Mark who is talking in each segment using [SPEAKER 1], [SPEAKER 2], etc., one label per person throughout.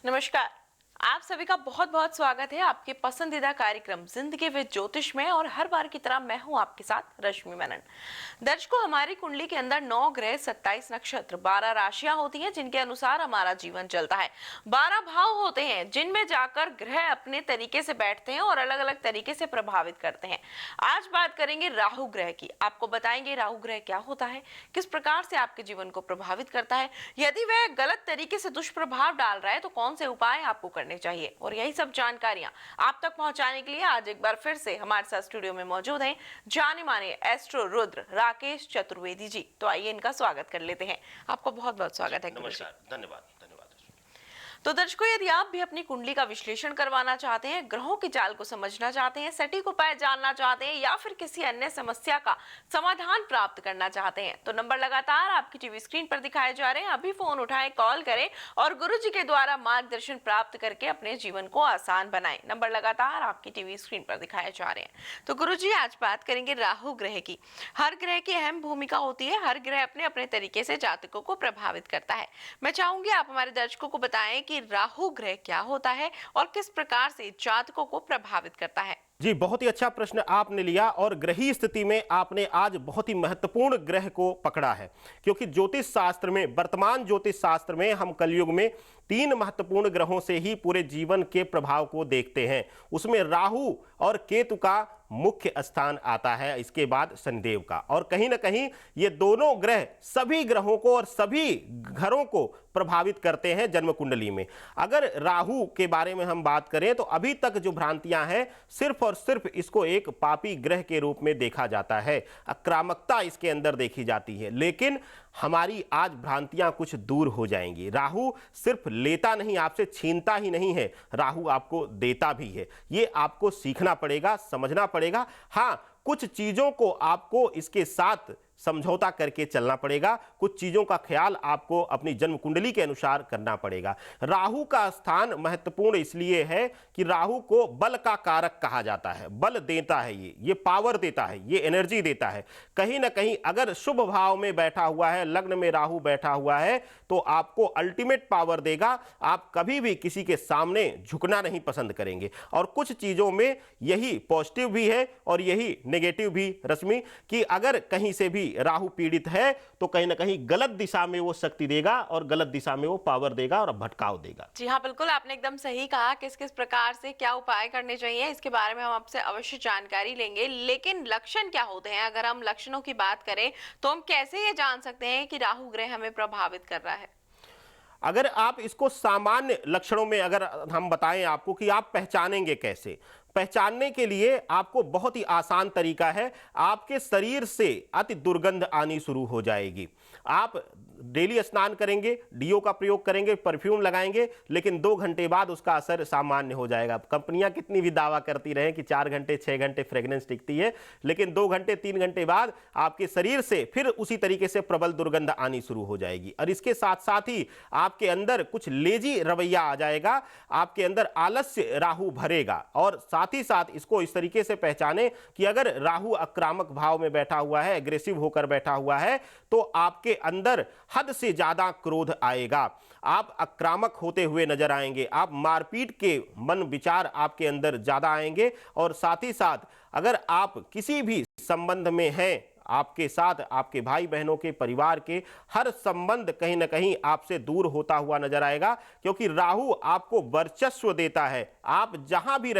[SPEAKER 1] नमस्कार। आप सभी का बहुत बहुत स्वागत है आपके पसंदीदा कार्यक्रम जिंदगी विद ज्योतिष में। और हर बार की तरह मैं हूं आपके साथ रश्मि मेनन। दर्शकों, हमारी कुंडली के अंदर 9 ग्रह, 27 नक्षत्र, 12 राशियां होती हैं जिनके अनुसार हमारा जीवन चलता है। 12 भाव होते हैं जिनमें जाकर ग्रह अपने तरीके से बैठते हैं और अलग अलग तरीके से प्रभावित करते हैं। आज बात करेंगे राहु ग्रह की। आपको बताएंगे राहु ग्रह क्या होता है, किस प्रकार से आपके जीवन को प्रभावित करता है, यदि वह गलत तरीके से दुष्प्रभाव डाल रहा है तो कौन से उपाय आपको करने चाहिए। और यही सब जानकारियां आप तक पहुंचाने के लिए आज एक बार फिर से हमारे साथ स्टूडियो में मौजूद हैं जाने माने एस्ट्रो रुद्र राकेश चतुर्वेदी जी। तो आइए इनका स्वागत कर लेते हैं। आपको बहुत बहुत स्वागत है।
[SPEAKER 2] नमस्कार, धन्यवाद।
[SPEAKER 1] तो दर्शकों, यदि आप भी अपनी कुंडली का विश्लेषण करवाना चाहते हैं, ग्रहों की चाल को समझना चाहते हैं, सटीक उपाय जानना चाहते हैं या फिर किसी अन्य समस्या का समाधान प्राप्त करना चाहते हैं तो नंबर लगातार आपकी टीवी स्क्रीन पर दिखाए जा रहे हैं। अभी फोन उठाएं, कॉल करें और गुरुजी के द्वारा मार्गदर्शन प्राप्त करके अपने जीवन को आसान बनाएं। नंबर लगातार आपकी टीवी स्क्रीन पर दिखाए जा रहे हैं। तो गुरुजी, आज बात करेंगे राहु ग्रह की। हर ग्रह की अहम भूमिका होती है, हर ग्रह अपने अपने तरीके से जातकों को प्रभावित करता है। मैं चाहूंगी आप हमारे दर्शकों को बताएं कि राहु ग्रह क्या होता है और किस प्रकार से जातकों को प्रभावित करता है।
[SPEAKER 2] जी, बहुत ही अच्छा प्रश्न आपने लिया और ग्रही स्थिति में आपने आज बहुत ही महत्वपूर्ण ग्रह को पकड़ा है, क्योंकि ज्योतिष शास्त्र में, वर्तमान ज्योतिष शास्त्र में हम कलयुग में 3 महत्वपूर्ण ग्रहों से ही पूरे जीवन के प्रभाव को देखते हैं। उसमें राहु और केतु का मुख्य स्थान आता है, इसके बाद शनिदेव का। और कहीं ना कहीं ये दोनों ग्रह सभी ग्रहों को और सभी घरों को प्रभावित करते हैं जन्म कुंडली में। अगर राहु के बारे में हम बात करें तो अभी तक जो भ्रांतियां हैं, सिर्फ और सिर्फ इसको एक पापी ग्रह के रूप में देखा जाता है, आक्रामकता इसके अंदर देखी जाती है। लेकिन हमारी आज भ्रांतियां कुछ दूर हो जाएंगी। राहु सिर्फ लेता नहीं, आपसे छीनता ही नहीं है, राहु आपको देता भी है। ये आपको सीखना पड़ेगा, समझना पड़ेगा। हाँ, कुछ चीजों को आपको इसके साथ समझौता करके चलना पड़ेगा, कुछ चीजों का ख्याल आपको अपनी जन्म कुंडली के अनुसार करना पड़ेगा। राहु का स्थान महत्वपूर्ण इसलिए है कि राहु को बल का कारक कहा जाता है। बल देता है, ये पावर देता है, ये एनर्जी देता है। कहीं ना कहीं अगर शुभ भाव में बैठा हुआ है, लग्न में राहु बैठा हुआ है, तो आपको अल्टीमेट पावर देगा। आप कभी भी किसी के सामने झुकना नहीं पसंद करेंगे। और कुछ चीजों में यही पॉजिटिव भी है और यही नेगेटिव भी रश्मि, कि अगर कहीं से भी राहु पीड़ित है तो कहीं ना कहीं गलत दिशा में वो शक्ति देगा और गलत दिशा में वो पावर देगा और भटकाव देगा।
[SPEAKER 1] जी हाँ, बिल्कुल आपने एकदम सही कहा। किस किस प्रकार से क्या उपाय करने चाहिए इसके बारे में हम आपसे अवश्य जानकारी लेंगे। लेकिन लक्षण क्या होते हैं? अगर हम लक्षणों की बात करें तो हम कैसे ये जान सकते हैं कि राहु ग्रह हमें प्रभावित कर रहा है?
[SPEAKER 2] अगर आप इसको सामान्य लक्षणों में अगर हम बताएं आपको कि आप पहचानेंगे कैसे, पहचानने के लिए आपको बहुत ही आसान तरीका है। आपके शरीर से अति दुर्गंध आनी शुरू हो जाएगी। आप डेली स्नान करेंगे, डीओ का प्रयोग करेंगे, परफ्यूम लगाएंगे, लेकिन 2 घंटे बाद उसका असर सामान्य हो जाएगा। कंपनियां कितनी भी दावा करती रहें कि 4 घंटे 6 घंटे फ्रेग्रेंस टिकती है, लेकिन 2 घंटे 3 घंटे बाद आपके शरीर से फिर उसी तरीके से प्रबल दुर्गंध आनी शुरू हो जाएगी। और इसके साथ साथ ही आपके अंदर कुछ लेजी रवैया आ जाएगा, आपके अंदर आलस्य राहु भरेगा। और साथ ही साथ इसको इस तरीके से पहचाने कि अगर राहु आक्रामक भाव में बैठा हुआ है, एग्रेसिव होकर बैठा हुआ है, तो आपके अंदर हद से ज्यादा क्रोध आएगा। आप आक्रामक होते हुए नजर आएंगे, आप मारपीट के मन विचार आपके अंदर ज्यादा आएंगे। और साथ ही साथ अगर आप किसी भी संबंध में हैं, आपके साथ आपके भाई बहनों के, परिवार के, हर संबंध कहीं ना कहीं आपसे दूर होता हुआ नजर आएगा, क्योंकि राहु आपको वर्चस्व देता है। आप जहां भी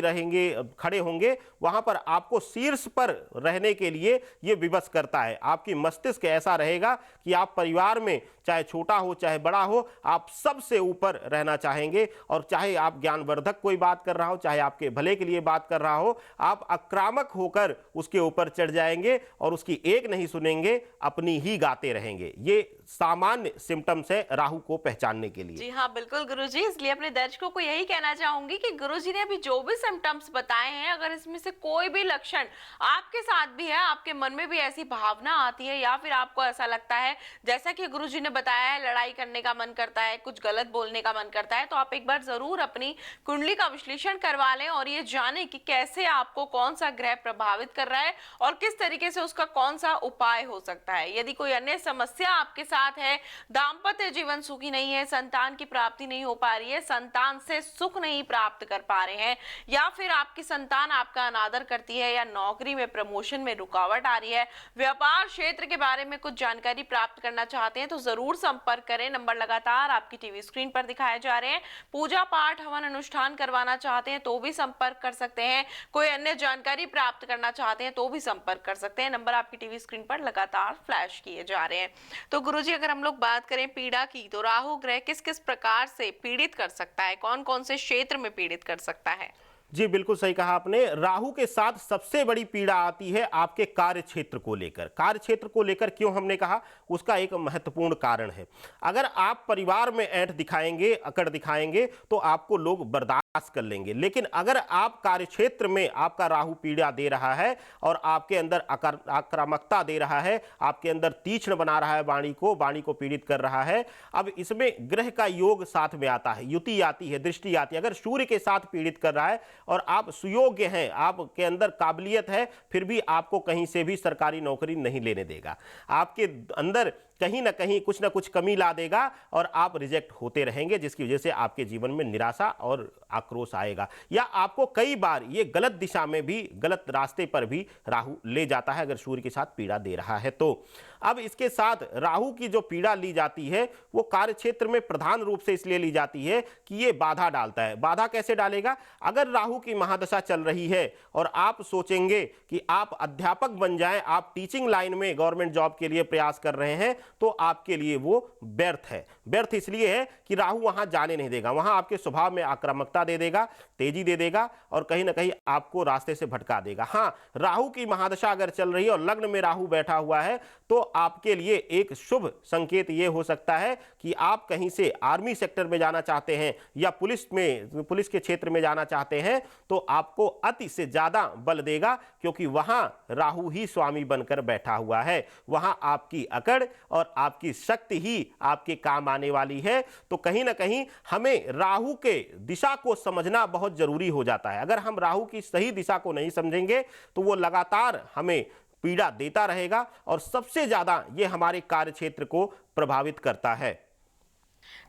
[SPEAKER 2] रहेंगे, खड़े होंगे, वहां पर आपको शीर्ष पर रहने के लिए यह विवश करता है। आपकी मस्तिष्क ऐसा रहेगा कि आप परिवार में चाहे छोटा हो चाहे बड़ा हो, आप सबसे ऊपर रहना चाहेंगे। और चाहे आप ज्ञानवर्धक कोई बात कर रहा हो, चाहे आपके भले के लिए बात कर रहा हो, आप आक्रामक होकर उसके ऊपर चढ़ जाएंगे और उसकी एक नहीं सुनेंगे, अपनी ही गाते रहेंगे। ये सामान्य सिम्टम्स है राहु को पहचानने के लिए।
[SPEAKER 1] जी हाँ, बिल्कुल गुरुजी। इसलिए अपने दर्शकों को यही कहना चाहूंगी कि गुरुजी ने अभी जो भी सिम्टम्स बताए हैं, अगर इसमें से कोई भी लक्षण आपके साथ भी है, आपके मन में भी ऐसी भावना आती है या फिर आपको ऐसा लगता है जैसा कि गुरुजी ने बताया है, लड़ाई करने का मन करता है, कुछ गलत बोलने का मन करता है, तो आप एक बार जरूर अपनी कुंडली का विश्लेषण करवा लें और ये जाने कि कैसे आपको कौन सा ग्रह प्रभावित कर रहा है और किस तरीके से उसका कौन सा उपाय हो सकता है। यदि कोई अन्य समस्या आपके साथ है, दाम्पत्य जीवन सुखी नहीं है, संतान की प्राप्ति नहीं हो पा रही है, संतान से सुख नहीं प्राप्त कर पा रहे हैं, या फिर आपकी संतान आपका अनादर करती है, या नौकरी में प्रमोशन में रुकावट आ रही है, व्यापार क्षेत्र के बारे में कुछ जानकारी प्राप्त करना चाहते हैं, तो जरूर संपर्क करें। नंबर लगातार आपकी टीवी स्क्रीन पर दिखाए जा रहे हैं। पूजा पाठ हवन अनुष्ठान करवाना चाहते हैं तो भी संपर्क कर सकते हैं। कोई अन्य जानकारी प्राप्त करना चाहते हैं तो भी संपर्क कर सकते हैं। नंबर आपकी टीवी स्क्रीन पर लगातार फ्लैश किए जा रहे हैं। तो गुरुजी, अगर हम लोग बात करें पीड़ा की, तो राहु ग्रह किस किस प्रकार से पीड़ित कर सकता है, कौन कौन से क्षेत्र में पीड़ित कर सकता है?
[SPEAKER 2] जी बिल्कुल सही कहा आपने। राहु के साथ सबसे बड़ी पीड़ा आती है आपके कार्य क्षेत्र को लेकर। कार्य क्षेत्र को लेकर क्यों हमने कहा, उसका एक महत्वपूर्ण कारण है। अगर आप परिवार में ऐंठ दिखाएंगे, अकड़ दिखाएंगे, तो आपको लोग बर्दाश्त कर लेंगे। लेकिन अगर आप कार्य क्षेत्र में आपका राहु पीड़ा दे रहा है और आपके अंदर आक्रामकता दे रहा है, आपके अंदर तीक्ष्ण बना रहा है, वाणी को पीड़ित कर रहा है, अब इसमें ग्रह का योग साथ में आता है, युति आती है, दृष्टि आती है। अगर सूर्य के साथ पीड़ित कर रहा है और आप सुयोग्य हैं, आपके अंदर काबिलियत है, फिर भी आपको कहीं से भी सरकारी नौकरी नहीं लेने देगा। आपके अंदर कहीं ना कहीं कुछ ना कुछ कमी ला देगा और आप रिजेक्ट होते रहेंगे, जिसकी वजह से आपके जीवन में निराशा और आक्रोश आएगा, या आपको कई बार ये गलत दिशा में भी, गलत रास्ते पर भी राहु ले जाता है अगर सूर्य के साथ पीड़ा दे रहा है तो। अब इसके साथ राहु की जो पीड़ा ली जाती है वो कार्य क्षेत्र में प्रधान रूप से इसलिए ली जाती है कि ये बाधा डालता है। बाधा कैसे डालेगा? अगर राहु की महादशा चल रही है और आप सोचेंगे कि आप अध्यापक बन जाएं, आप टीचिंग लाइन में गवर्नमेंट जॉब के लिए प्रयास कर रहे हैं, तो आपके लिए वो व्यर्थ है। व्यर्थ इसलिए है कि राहु वहां जाने नहीं देगा, वहां आपके स्वभाव में आक्रामकता दे देगा, तेजी दे देगा और कहीं ना कहीं आपको रास्ते से भटका देगा। हाँ, राहु की महादशा अगर चल रही है और लग्न में राहु बैठा हुआ है तो आपके लिए एक शुभ संकेत ये हो सकता है कि आप कहीं से आर्मी सेक्टर में जाना चाहते हैं या पुलिस के क्षेत्र में जाना चाहते हैं, तो आपको अति से ज्यादा बल देगा, क्योंकि वहां राहु ही स्वामी बनकर बैठा हुआ है। वहां आपकी अकड़ और आपकी शक्ति ही आपके काम आने वाली है। तो कहीं ना कहीं हमें राहु के दिशा को समझना बहुत जरूरी हो जाता है। अगर हम राहु की सही दिशा को नहीं समझेंगे तो वो लगातार हमें पीड़ा देता रहेगा और सबसे ज्यादा ये हमारे कार्य क्षेत्र को प्रभावित करता है।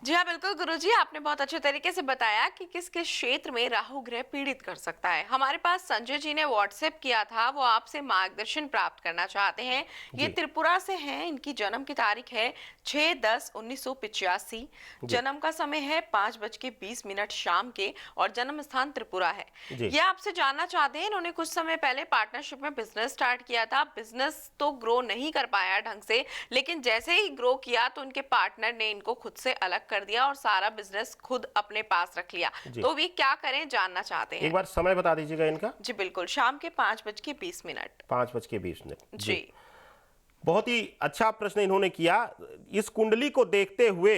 [SPEAKER 1] जी हाँ, बिल्कुल गुरुजी, आपने बहुत अच्छे तरीके से बताया कि किस किस क्षेत्र में राहु ग्रह पीड़ित कर सकता है। हमारे पास संजय जी ने व्हाट्सएप किया था, वो आपसे मार्गदर्शन प्राप्त करना चाहते हैं। ये त्रिपुरा से हैं, इनकी जन्म की तारीख है 6/10/1985, जन्म का समय है 5:20 शाम के और जन्म स्थान त्रिपुरा है। ये आपसे जानना चाहते हैं, इन्होंने कुछ समय पहले पार्टनरशिप में बिजनेस स्टार्ट किया था। बिजनेस तो ग्रो नहीं कर पाया ढंग से, लेकिन जैसे ही ग्रो किया तो उनके पार्टनर ने इनको खुद से अलग कर दिया और सारा बिजनेस खुद अपने पास रख लिया। तो भी क्या करें, जानना चाहते हैं।
[SPEAKER 2] एक बार समय बता दीजिएगा इनका।
[SPEAKER 1] जी बिल्कुल, शाम के 5:20।
[SPEAKER 2] 5:20।
[SPEAKER 1] जी,
[SPEAKER 2] बहुत ही अच्छा प्रश्न इन्होंने किया। इस कुंडली को देखते हुए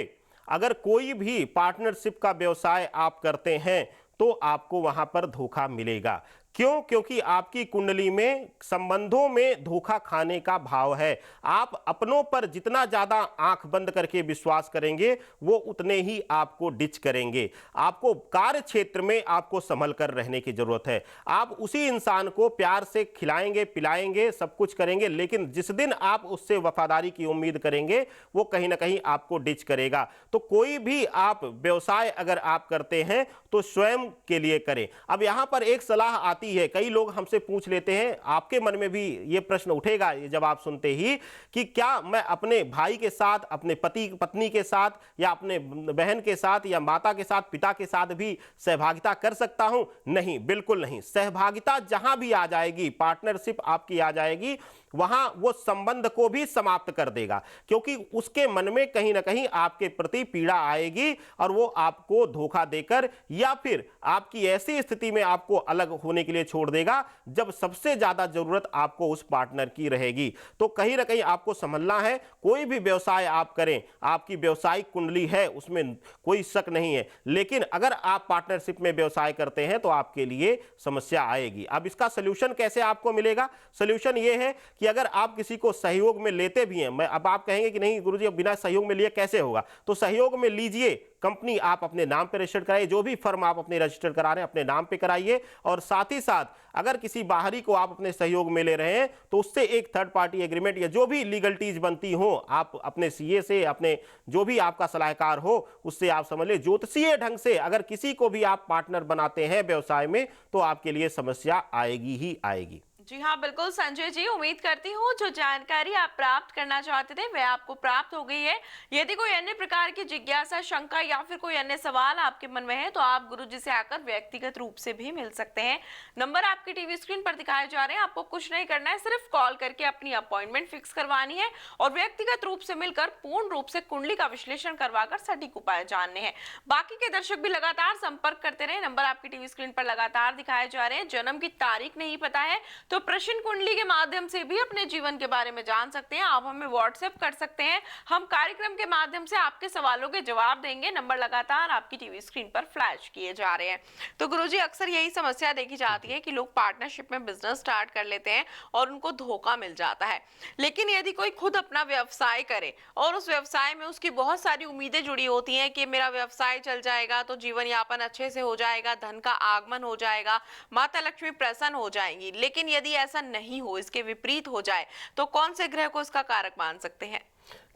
[SPEAKER 2] अगर कोई भी पार्टनरशिप का व्यवसाय आप करते हैं तो आपको वहां पर धोखा मिलेगा। क्यों? क्योंकि आपकी कुंडली में संबंधों में धोखा खाने का भाव है। आप अपनों पर जितना ज्यादा आंख बंद करके विश्वास करेंगे वो उतने ही आपको डिच करेंगे। आपको कार्य क्षेत्र में आपको संभल कर रहने की जरूरत है। आप उसी इंसान को प्यार से खिलाएंगे, पिलाएंगे, सब कुछ करेंगे, लेकिन जिस दिन आप उससे वफादारी की उम्मीद करेंगे वो कहीं ना कहीं आपको डिच करेगा। तो कोई भी आप व्यवसाय अगर आप करते हैं तो स्वयं के लिए करें। अब यहां पर एक सलाह आती है, कई लोग हमसे पूछ लेते हैं, आपके मन में भी ये प्रश्न उठेगा ये जवाब सुनते ही, कि क्या मैं अपने भाई के साथ, अपने पति पत्नी के साथ, या अपने बहन के साथ, या माता के साथ, पिता के साथ भी सहभागिता कर सकता हूं? नहीं, बिल्कुल नहीं। सहभागिता जहां भी आ जाएगी, पार्टनरशिप आपकी आ जाएगी, वहां वो संबंध को भी समाप्त कर देगा, क्योंकि उसके मन में कहीं ना कहीं आपके प्रति पीड़ा आएगी और वो आपको धोखा देकर या फिर आपकी ऐसी स्थिति में आपको अलग होने के लिए छोड़ देगा जब सबसे ज्यादा जरूरत आपको उस पार्टनर की रहेगी। तो कहीं ना कहीं आपको समझना है, कोई भी व्यवसाय आप करें, आपकी व्यवसायिक कुंडली है उसमें कोई शक नहीं है, लेकिन अगर आप पार्टनरशिप में व्यवसाय करते हैं तो आपके लिए समस्या आएगी। अब इसका सलूशन कैसे आपको मिलेगा? सलूशन ये है कि अगर आप किसी को सहयोग में लेते भी हैं, मैं अब आप कहेंगे कि नहीं गुरुजी अब बिना सहयोग में लिए कैसे होगा, तो सहयोग में लीजिए, कंपनी आप अपने नाम पे रजिस्टर कराइए, जो भी फर्म आप अपने रजिस्टर करा रहे हैं अपने नाम पे कराइए, और साथ ही साथ अगर किसी बाहरी को आप अपने सहयोग में ले रहे हैं तो उससे एक थर्ड पार्टी एग्रीमेंट या जो भी लीगलिटीज बनती हो आप अपने सीए से, अपने जो भी आपका सलाहकार हो उससे आप समझ ले। ज्योतिषीय ढंग से अगर किसी को भी आप पार्टनर बनाते हैं व्यवसाय में तो आपके लिए समस्या आएगी ही आएगी।
[SPEAKER 1] जी हाँ, बिल्कुल संजय जी, उम्मीद करती हूँ जो जानकारी आप प्राप्त करना चाहते थे वह आपको प्राप्त हो गई है। यदि कोई अन्य प्रकार की जिज्ञासा, शंका या फिर कोई अन्य सवाल आपके मन में है तो आप गुरुजी से आकर व्यक्तिगत रूप से भी मिल सकते हैं। नंबर आपकी टीवी स्क्रीन पर दिखाए जा रहे हैं, आपको कुछ नहीं करना है, सिर्फ कॉल करके अपनी अपॉइंटमेंट फिक्स करवानी है और व्यक्तिगत रूप से मिलकर पूर्ण रूप से कुंडली का विश्लेषण करवाकर सटीक उपाय जानने हैं। बाकी के दर्शक भी लगातार संपर्क करते रहे, नंबर आपकी टीवी स्क्रीन पर लगातार दिखाए जा रहे हैं। जन्म की तारीख नहीं पता है तो प्रश्न कुंडली के माध्यम से भी अपने जीवन के बारे में जान सकते हैं। आप हमें व्हाट्सएप कर सकते हैं, हम कार्यक्रम के माध्यम से आपके सवालों के जवाब देंगे। नंबर लगातार आपकी टीवी स्क्रीन पर फ्लैश किए जा रहे हैं। तो गुरुजी, अक्सर यही समस्या देखी जाती है कि लोग पार्टनरशिप में बिजनेस स्टार्ट कर लेते हैं और उनको धोखा मिल जाता है। लेकिन यदि कोई खुद अपना व्यवसाय करे और उस व्यवसाय में उसकी बहुत सारी उम्मीदें जुड़ी होती हैं कि मेरा व्यवसाय चल जाएगा तो जीवन यापन अच्छे से हो जाएगा, धन का आगमन हो जाएगा, माता लक्ष्मी प्रसन्न हो जाएंगी, लेकिन यदि ऐसा नहीं हो, इसके विपरीत हो जाए, तो कौन से ग्रह को इसका कारक मान सकते हैं?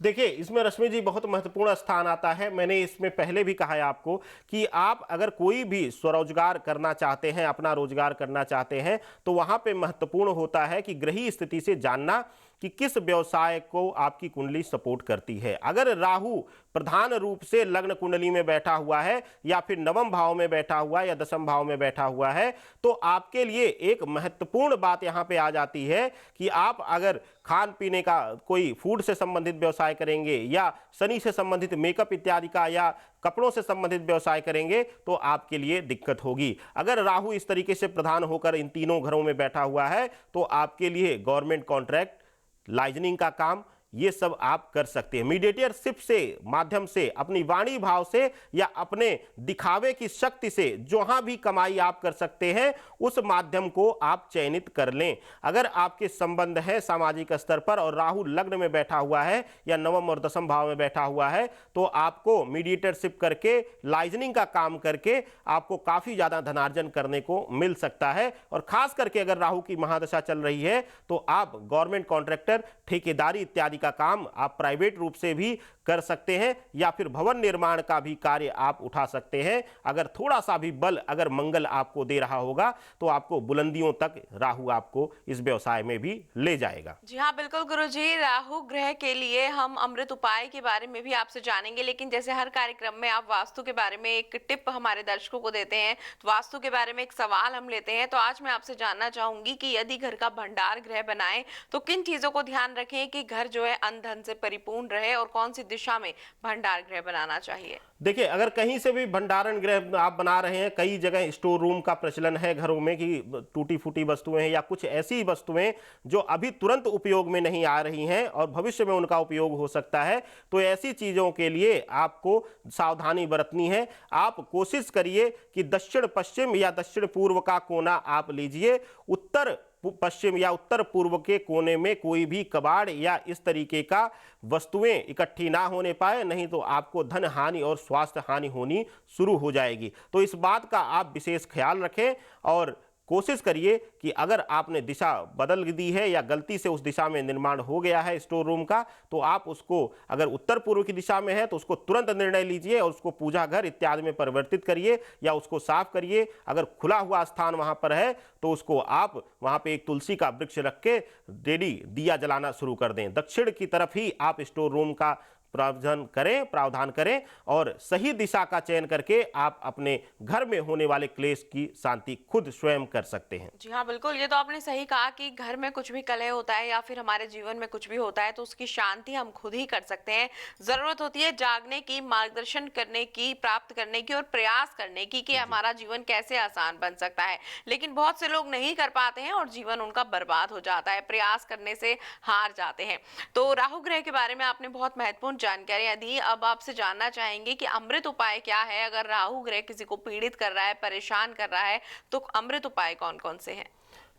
[SPEAKER 2] देखिए, इसमें रश्मि जी बहुत महत्वपूर्ण स्थान आता है। मैंने इसमें पहले भी कहा है आपको कि आप अगर कोई भी स्वरोजगार करना चाहते हैं, अपना रोजगार करना चाहते हैं, तो वहां पे महत्वपूर्ण होता है कि ग्रही स्थिति से जानना कि किस व्यवसाय को आपकी कुंडली सपोर्ट करती है। अगर राहु प्रधान रूप से लग्न कुंडली में बैठा हुआ है या फिर नवम भाव में बैठा हुआ है या दसम भाव में बैठा हुआ है तो आपके लिए एक महत्वपूर्ण बात यहां पे आ जाती है कि आप अगर खान पीने का कोई फूड से संबंधित व्यवसाय करेंगे या शनि से संबंधित मेकअप इत्यादि का या कपड़ों से संबंधित व्यवसाय करेंगे तो आपके लिए दिक्कत होगी। अगर राहु इस तरीके से प्रधान होकर इन तीनों घरों में बैठा हुआ है तो आपके लिए गवर्नमेंट कॉन्ट्रैक्ट, लाइजनिंग का काम, ये सब आप कर सकते हैं। मीडिएटरशिप से माध्यम से अपनी वाणी भाव से या अपने दिखावे की शक्ति से जहां भी कमाई आप कर सकते हैं उस माध्यम को आप चयनित कर लें। अगर आपके संबंध है सामाजिक स्तर पर और राहु लग्न में बैठा हुआ है या नवम और दसम भाव में बैठा हुआ है तो आपको मीडिएटरशिप करके, लाइजनिंग का काम करके आपको काफी ज्यादा धनार्जन करने को मिल सकता है। और खास करके अगर राहु की महादशा चल रही है तो आप गवर्नमेंट कॉन्ट्रैक्टर, ठेकेदारी इत्यादि का काम आप प्राइवेट रूप से भी कर सकते हैं या फिर भवन निर्माण का भी कार्य आप उठा सकते हैं। अगर थोड़ा सा भी बल अगर मंगल आपको दे रहा होगा तो आपको बुलंदियों तक राहु आपको इस व्यवसाय में भी ले जाएगा।
[SPEAKER 1] जी हाँ, बिल्कुल गुरुजी, राहु ग्रह के लिए हम अमृत उपाय के बारे में भी आपसे जानेंगे, लेकिन जैसे हर कार्यक्रम में आप वास्तु के बारे में एक टिप हमारे दर्शकों को देते हैं, तो वास्तु के बारे में एक सवाल हम लेते हैं। तो आज मैं आपसे जानना चाहूंगी कि यदि घर का भंडार ग्रह बनाए तो किन चीजों को ध्यान रखें कि घर जो है अन्न धन से परिपूर्ण रहे और कौन सी दिशा में भंडार गृह बनाना चाहिए?
[SPEAKER 2] देखिए, अगर कहीं से भी भंडारण गृह आप बना रहे हैं, कई जगह स्टोर रूम का प्रचलन है घरों में कि टूटी फूटी वस्तुएं हैं या कुछ ऐसी वस्तुएं जो अभी तुरंत उपयोग में नहीं आ रही हैं और भविष्य में उनका उपयोग हो सकता है, तो ऐसी चीजों के लिए आपको सावधानी बरतनी है। आप कोशिश करिए कि दक्षिण पश्चिम या दक्षिण पूर्व का कोना आप लीजिए। उत्तर पश्चिम या उत्तर पूर्व के कोने में कोई भी कबाड़ या इस तरीके का वस्तुएं इकट्ठी ना होने पाए, नहीं तो आपको धन हानि और स्वास्थ्य हानि होनी शुरू हो जाएगी। तो इस बात का आप विशेष ख्याल रखें और कोशिश करिए कि अगर आपने दिशा बदल दी है या गलती से उस दिशा में निर्माण हो गया है स्टोर रूम का, तो आप उसको अगर उत्तर पूर्व की दिशा में है तो उसको तुरंत निर्णय लीजिए और उसको पूजा घर इत्यादि में परिवर्तित करिए या उसको साफ करिए। अगर खुला हुआ स्थान वहां पर है तो उसको आप वहां पे एक तुलसी का वृक्ष रख के डेली दिया जलाना शुरू कर दें। दक्षिण की तरफ ही आप स्टोर रूम का प्रावधान करें और सही दिशा का चयन करके आप अपने घर में होने वाले क्लेश की शांति खुद स्वयं कर सकते हैं।
[SPEAKER 1] जी हाँ, बिल्कुल, ये तो आपने सही कहा कि घर में कुछ भी कलह होता है या फिर हमारे जीवन में कुछ भी होता है तो उसकी शांति हम खुद ही कर सकते हैं। ज़रूरत होती है जागने की, मार्गदर्शन करने की, प्राप्त करने की और प्रयास करने की कि हमारा जीवन कैसे आसान बन सकता है। लेकिन बहुत से लोग नहीं कर पाते हैं और जीवन उनका बर्बाद हो जाता है, प्रयास करने से हार जाते हैं। तो राहु ग्रह के बारे में आपने बहुत महत्वपूर्ण जानकारियाँ दी। अब आपसे जानना चाहेंगे कि अमृत उपाय क्या है? अगर राहु ग्रह किसी को पीड़ित कर रहा है, परेशान कर रहा है, तो अमृत उपाय कौन-कौन से हैं?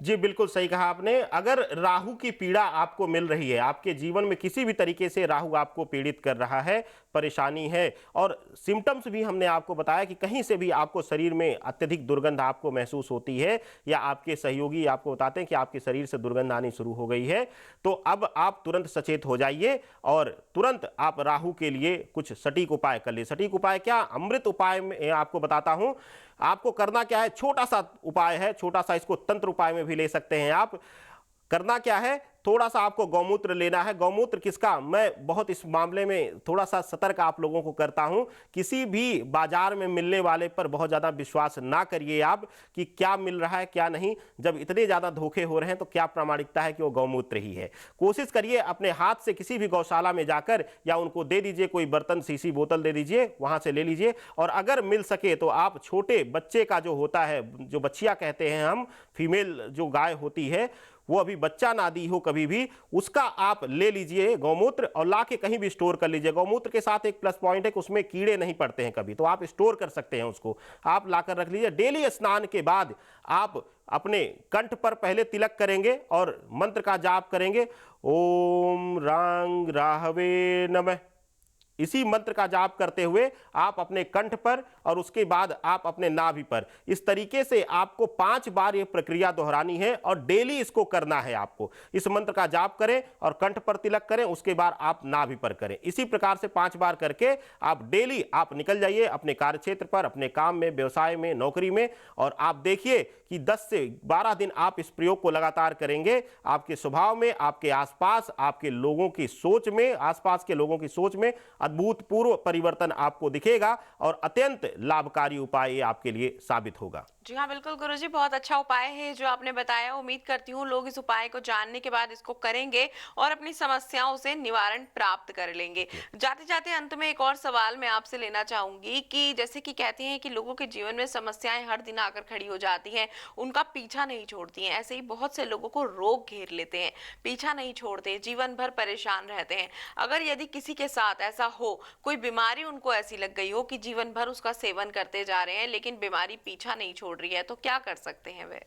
[SPEAKER 2] जी बिल्कुल सही कहा आपने। अगर राहु की पीड़ा आपको मिल रही है, आपके जीवन में किसी भी तरीके से राहु आपको पीड़ित कर रहा है, परेशानी है और सिम्टम्स भी हमने आपको बताया कि कहीं से भी आपको शरीर में अत्यधिक दुर्गंध आपको महसूस होती है या आपके सहयोगी आपको बताते हैं कि आपके शरीर से दुर्गंध आनी शुरू हो गई है, तो अब आप तुरंत सचेत हो जाइए और तुरंत आप राहु के लिए कुछ सटीक उपाय कर लिए। सटीक उपाय क्या? अमृत उपाय में आपको बताता हूं। आपको करना क्या है? छोटा सा उपाय है, छोटा सा, इसको तंत्र उपाय में भी ले सकते हैं आप। करना क्या है? थोड़ा सा आपको गौमूत्र लेना है। गौमूत्र किसका? मैं बहुत इस मामले में थोड़ा सा सतर्क आप लोगों को करता हूं। किसी भी बाजार में मिलने वाले पर बहुत ज्यादा विश्वास ना करिए आप कि क्या मिल रहा है क्या नहीं। जब इतने ज्यादा धोखे हो रहे हैं तो क्या प्रामाणिकता है कि वो गौमूत्र ही है? कोशिश करिए अपने हाथ से किसी भी गौशाला में जाकर या उनको दे दीजिए, कोई बर्तन, शीशी, बोतल दे दीजिए, वहां से ले लीजिए। और अगर मिल सके तो आप छोटे बच्चे का जो होता है, जो बच्चिया कहते हैं हम, फीमेल जो गाय होती है, वो अभी बच्चा ना दी हो कभी भी, उसका आप ले लीजिए गौमूत्र और लाके कहीं भी स्टोर कर लीजिए। गौमूत्र के साथ एक प्लस पॉइंट है कि उसमें कीड़े नहीं पड़ते हैं कभी, तो आप स्टोर कर सकते हैं उसको। आप लाकर रख लीजिए। डेली स्नान के बाद आप अपने कंठ पर पहले तिलक करेंगे और मंत्र का जाप करेंगे, ओम रांग राहवे नमः। इसी मंत्र का जाप करते हुए आप अपने कंठ पर और उसके बाद आप अपने नाभि पर, इस तरीके से आपको 5 बार यह प्रक्रिया दोहरानी है और डेली इसको करना है। आपको इस मंत्र का जाप करें और कंठ पर तिलक करें, उसके बाद आप नाभि पर करें। इसी प्रकार से 5 बार करके आप डेली आप निकल जाइए अपने कार्यक्षेत्र पर, अपने काम में, व्यवसाय में, नौकरी में, और आप देखिए कि 10 से 12 दिन आप इस प्रयोग को लगातार करेंगे। आपके स्वभाव में, आपके आसपास, आपके लोगों की सोच में, आसपास के लोगों की सोच में अभूतपूर्व परिवर्तन आपको दिखेगा और अत्यंत लाभकारी उपाय ये आपके लिए साबित होगा।
[SPEAKER 1] जी हाँ, बिल्कुल गुरुजी, बहुत अच्छा उपाय है जो आपने बताया। उम्मीद करती हूँ लोग इस उपाय को जानने के बाद इसको करेंगे और अपनी समस्याओं से निवारण प्राप्त कर लेंगे। जाते जाते अंत में एक और सवाल मैं आपसे लेना चाहूंगी कि जैसे कि कहते हैं कि लोगों के जीवन में समस्याएं हर दिन आकर खड़ी हो जाती हैं, उनका पीछा नहीं छोड़ती हैं। ऐसे ही बहुत से लोगों को रोग घेर लेते हैं, पीछा नहीं छोड़ते, जीवन भर परेशान रहते हैं। अगर यदि किसी के साथ ऐसा हो, कोई बीमारी उनको ऐसी लग गई हो कि जीवन भर उसका सेवन करते जा रहे हैं लेकिन बीमारी पीछा नहीं छोड़ रही है, तो क्या कर सकते हैं वे?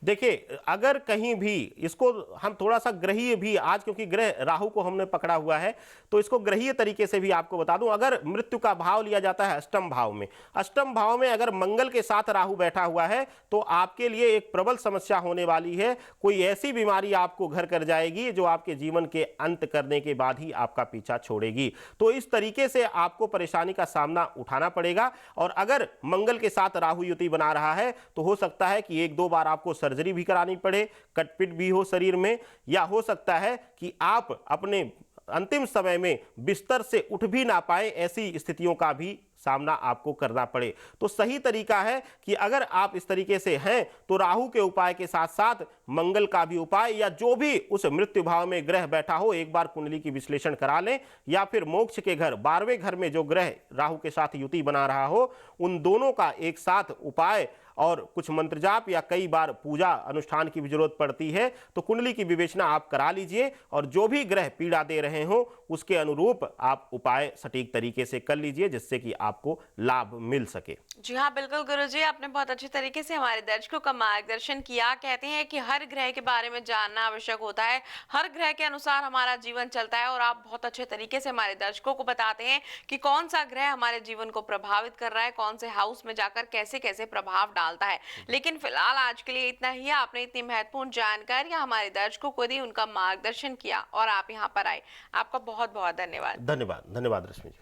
[SPEAKER 2] देखिए, अगर कहीं भी इसको हम थोड़ा सा ग्रहीय भी आज, क्योंकि ग्रह राहु को हमने पकड़ा हुआ है, तो इसको ग्रहीय तरीके से भी आपको बता दूं। अगर मृत्यु का भाव लिया जाता है अष्टम भाव में, अष्टम भाव में अगर मंगल के साथ राहु बैठा हुआ है तो आपके लिए एक प्रबल समस्या होने वाली है। कोई ऐसी बीमारी आपको घर कर जाएगी जो आपके जीवन के अंत करने के बाद ही आपका पीछा छोड़ेगी। तो इस तरीके से आपको परेशानी का सामना उठाना पड़ेगा। और अगर मंगल के साथ राहु युति बना रहा है तो हो सकता है कि 1-2 बार आपको सर्जरी भी करानी पड़े, कटपिट भी हो शरीर में, या हो सकता है कि आप अपने अंतिम समय में बिस्तर से उठ भी ना पाए, ऐसी स्थितियों का भी सामना आपको करना पड़े। तो सही तरीका है कि अगर आप इस तरीके से हैं तो राहु के उपाय के साथ साथ मंगल का भी उपाय, या जो भी उस मृत्यु भाव में ग्रह बैठा हो, एक बार कुंडली की विश्लेषण करा लें, या फिर मोक्ष के घर 12वें घर में जो ग्रह राहु के साथ युति बना रहा हो, उन दोनों का एक साथ उपाय और कुछ मंत्र जाप या कई बार पूजा अनुष्ठान की भी जरूरत पड़ती है, तो कुंडली की विवेचना आप करा लीजिए और जो भी ग्रह पीड़ा दे रहे हो उसके अनुरूप आप उपाय सटीक तरीके से कर लीजिए, जिससे कि आपको लाभ मिल सके।
[SPEAKER 1] जी हाँ, बिल्कुल गुरुजी, आपने बहुत अच्छे तरीके से हमारे दर्शकों का मार्गदर्शन किया। कहते हैं कि हर ग्रह के बारे में जानना आवश्यक होता है, हर ग्रह के अनुसार हमारा जीवन चलता है, और आप बहुत अच्छे तरीके से हमारे दर्शकों को बताते हैं कि कौन सा ग्रह हमारे जीवन को प्रभावित कर रहा है, कौन से हाउस में जाकर कैसे कैसे प्रभाव डालता है। लेकिन फिलहाल आज के लिए इतना ही। आपने इतनी महत्वपूर्ण जानकारियां हमारे दर्शकों को दी, उनका मार्गदर्शन किया और आप यहाँ पर आए, आपका बहुत बहुत धन्यवाद।
[SPEAKER 2] धन्यवाद, धन्यवाद रश्मि जी।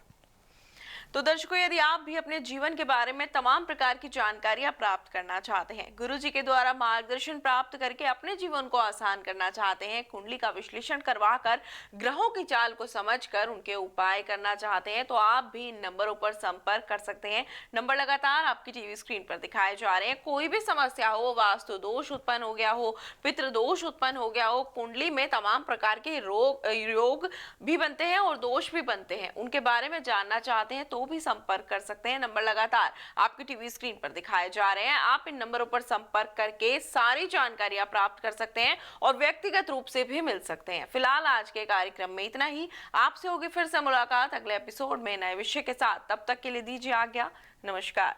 [SPEAKER 1] तो दर्शकों, यदि आप भी अपने जीवन के बारे में तमाम प्रकार की जानकारियां प्राप्त करना चाहते हैं, गुरुजी के द्वारा मार्गदर्शन प्राप्त करके अपने जीवन को आसान करना चाहते हैं, कुंडली का विश्लेषण करवाकर ग्रहों की चाल को समझकर उनके उपाय करना चाहते हैं, तो आप भी इन नंबरों पर संपर्क कर सकते हैं। नंबर लगातार आपकी टीवी स्क्रीन पर दिखाए जा रहे हैं। कोई भी समस्या हो, वास्तु दोष उत्पन्न हो गया हो, पितृ दोष उत्पन्न हो गया हो, कुंडली में तमाम प्रकार के योग भी बनते हैं और दोष भी बनते हैं, उनके बारे में जानना चाहते हैं तो भी संपर्क कर सकते हैं। नंबर लगातार आपकी टीवी स्क्रीन पर दिखाए जा रहे हैं। आप इन नंबरों पर संपर्क करके सारी जानकारियां प्राप्त कर सकते हैं और व्यक्तिगत रूप से भी मिल सकते हैं। फिलहाल आज के कार्यक्रम में इतना ही। आपसे होगी फिर से मुलाकात अगले एपिसोड में नए विषय के साथ। तब तक के लिए दीजिए आज्ञा। नमस्कार।